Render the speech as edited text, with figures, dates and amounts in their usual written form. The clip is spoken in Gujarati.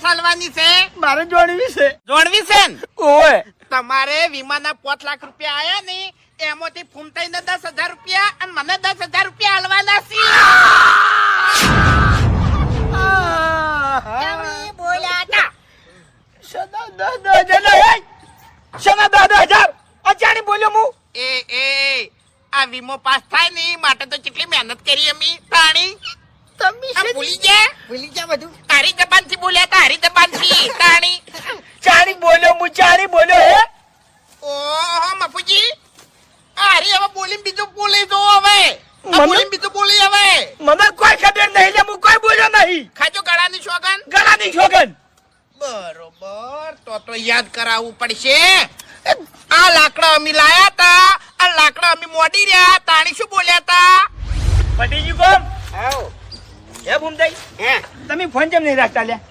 ચાલવાની છે? મારે જોડવી છે. જોડવી છે ને? ઓય તમારે વીમાના 5 લાખ રૂપિયા આયા ને એમાંથી ફૂમતાઈને 10,000 રૂપિયા અને મને 10,000 રૂપિયા આલવાના છે. તમે બોલ્યા હતા. સદા 10,000 સદા 10,000 અચાણી બોલ્યો હું. એ આ વીમો પાસ થાય ને માટે તો કેટલી મહેનત કરી અમે તાણી. તમે આ ભૂલી જા બધું. તારી જબાનથી બોલ્યા તારી જબાનથી તાણી. ચાણી બોલ્યો હું ચાણી બોલ્યો હે. ઓહો મફુજી અરે હવે બોલીને બીજું બોલી દો હવે. બોલીને બીજું બોલી હવે. મને કોઈ ખબર નહીં લે હું કોઈ બોલ્યો નહીં. ખાજો ગળાની શોગન. ગળાની છોકન. બરોબર તો યાદ કરાવવું પડશે. આ લાકડા અમે લાયા તા આ લાકડા અમે મોડી રહ્યા તાણી શું બોલ્યા તા? પટીજી કોમ આવ હે ભૂમતાઈ હે તમે ફોન કેમ નહીં રાખતા લ્યા?